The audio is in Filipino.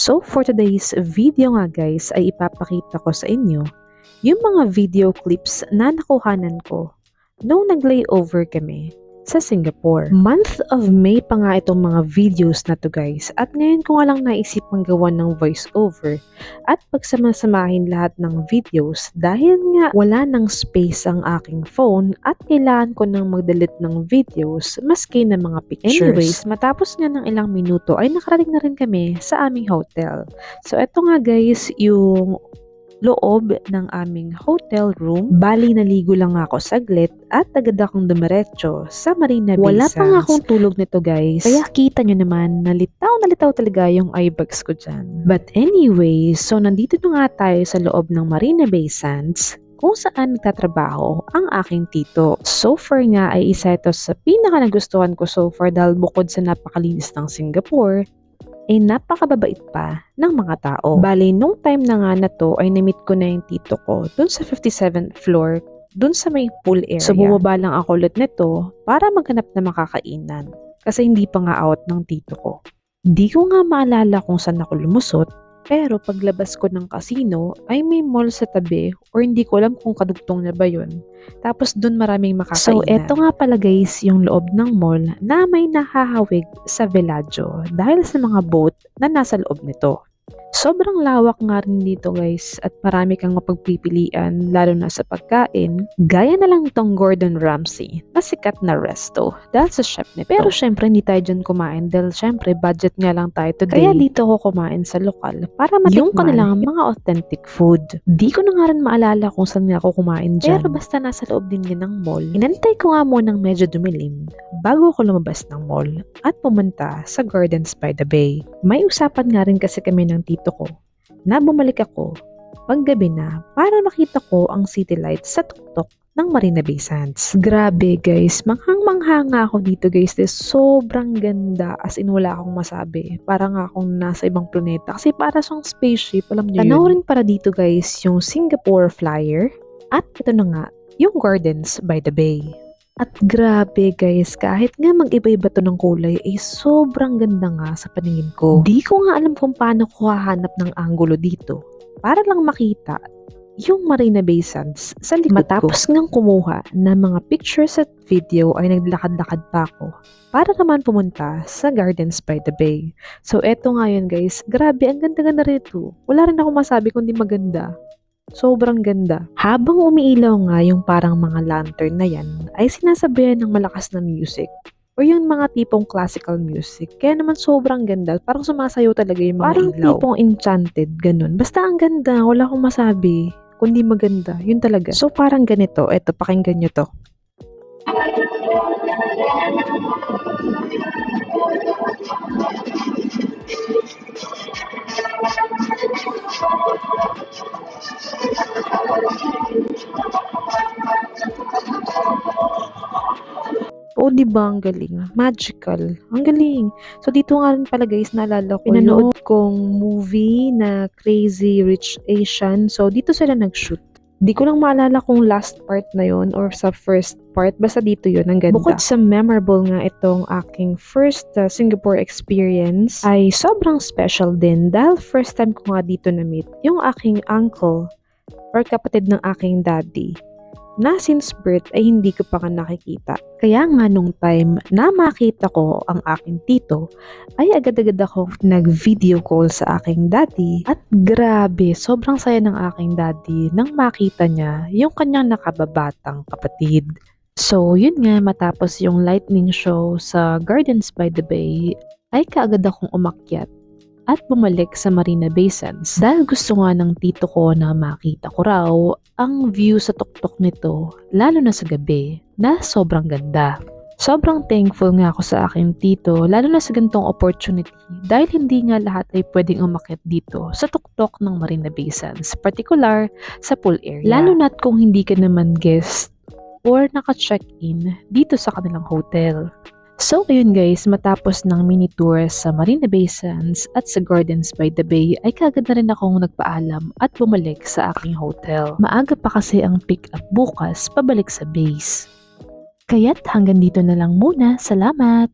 So for today's video nga guys ay ipapakita ko sa inyo yung mga video clips na nakuhanan ko nung nag-layover kami sa Singapore. Month of May pa nga itong mga videos na to guys at ngayon ko nga lang naisipang gawa ng voiceover at pagsamasamahin lahat ng videos dahil nga wala ng space ang aking phone at kailangan ko nang mag-delete ng videos maski na mga pictures. Anyways, matapos nga ng ilang minuto ay nakarating na rin kami sa aming hotel. So eto nga guys yung loob ng aming hotel room. Bali, naligo lang ako saglit at agad akong dumiretso sa Marina Bay Sands. Wala pa nga akong tulog nito guys. Kaya kita nyo naman, nalitaw talaga yung eyebags ko dyan. But anyway, so nandito na nga tayo sa loob ng Marina Bay Sands kung saan nagtatrabaho ang aking tito. So far nga ay isa ito sa pinaka nagustuhan ko so far dahil bukod sa napakalinis ng Singapore, ay napakababait pa ng mga tao. Bali, nung time na nga na to ay na-meet ko na yung tito ko dun sa 57th floor, dun sa may pool area. So bumaba lang ako ulit nito para maghanap na makakainan kasi hindi pa nga out ng tito ko. Di ko nga maalala kung saan ako lumusot, pero paglabas ko ng casino ay may mall sa tabi or hindi ko alam kung kadugtong na ba yun. Tapos dun maraming makakainan. So eto nga pala guys yung loob ng mall na may nahahawig sa Villaggio dahil sa mga boat na nasa loob nito. Sobrang lawak nga rin dito guys at marami kang mapagpipilian lalo na sa pagkain. Gaya na lang itong Gordon Ramsay na sikat na resto dahil sa chef nito. Pero syempre hindi tayo dyan kumain dahil syempre budget nga lang tayo today. Kaya dito ako kumain sa lokal para matikman yung kanilang mga authentic food. Di ko na nga rin maalala kung saan nga ako kumain dyan. Pero basta nasa loob din yan ng mall. Inantay ko nga munang medyo dumilim bago ako lumabas ng mall at pumunta sa Gardens by the Bay. May usapan nga rin kasi kami ng tito ko na bumalik ako paggabi na para makita ko ang city lights sa tuktok ng Marina Bay Sands. Grabe guys, manghang-mangha nga ako dito guys. Sobrang ganda as in wala akong masabi. Parang akong nasa ibang planeta kasi para siyang spaceship, alam niyo yun. Panoorin para dito guys yung Singapore Flyer at ito na nga yung Gardens by the Bay. At grabe guys, kahit nga mag-iba-iba to ng kulay, ay sobrang ganda nga sa paningin ko. Di ko nga alam kung paano ko hahanap ng angulo dito para lang makita yung Marina Bay Sands sa likod ko. Matapos ngang kumuha ng mga pictures at video ay naglakad-lakad pa ako para naman pumunta sa Gardens by the Bay. So eto nga yun guys, grabe ang ganda-ganda rito. Wala rin ako masabi kundi maganda. Sobrang ganda. Habang umiilaw nga yung parang mga lantern na yan, ay sinasabayan ng malakas na music o yung mga tipong classical music. Kaya naman sobrang ganda. Parang sumasayaw talaga yung mga parang ilaw. Parang tipong enchanted, ganun. Basta ang ganda. Wala akong masabi. Kundi maganda. Yun talaga. So parang ganito. Eto, pakinggan nyo to. O diba ang galing? Magical. Ang galing. So dito nga rin pala guys, naalala ko pinanood kong movie na Crazy Rich Asian. So dito sila nag-shoot. Di ko lang maalala kung last part na yon or sa first part. Basta dito yun. Ang ganda. Bukod sa memorable nga itong aking first Singapore experience, ay sobrang special din dahil first time ko nga dito na-meet yung aking uncle or kapatid ng aking daddy na since birth ay hindi ko pa nga nakikita. Kaya nga nung time na makita ko ang aking tito, ay agad-agad ako nag-video call sa aking daddy at grabe, sobrang saya ng aking daddy nang makita niya yung kanyang nakababatang kapatid. So yun nga, matapos yung lightning show sa Gardens by the Bay, ay kaagad akong umakyat at bumalik sa Marina Bay Sands dahil gusto nga ng tito ko na makita ko raw ang view sa tuktok nito lalo na sa gabi na sobrang ganda. Sobrang thankful nga ako sa aking tito lalo na sa ganitong opportunity dahil hindi nga lahat ay pwedeng umakyat dito sa tuktok ng Marina Bay Sands, particular sa pool area. Lalo na't kung hindi ka naman guest or naka-check-in dito sa kanilang hotel. So ayun guys, matapos ng mini tour sa Marina Bay Sands at sa Gardens by the Bay ay kaagad na rin akong nagpaalam at bumalik sa aking hotel. Maaga pa kasi ang pick up bukas pabalik sa base. Kaya't hanggang dito na lang muna. Salamat!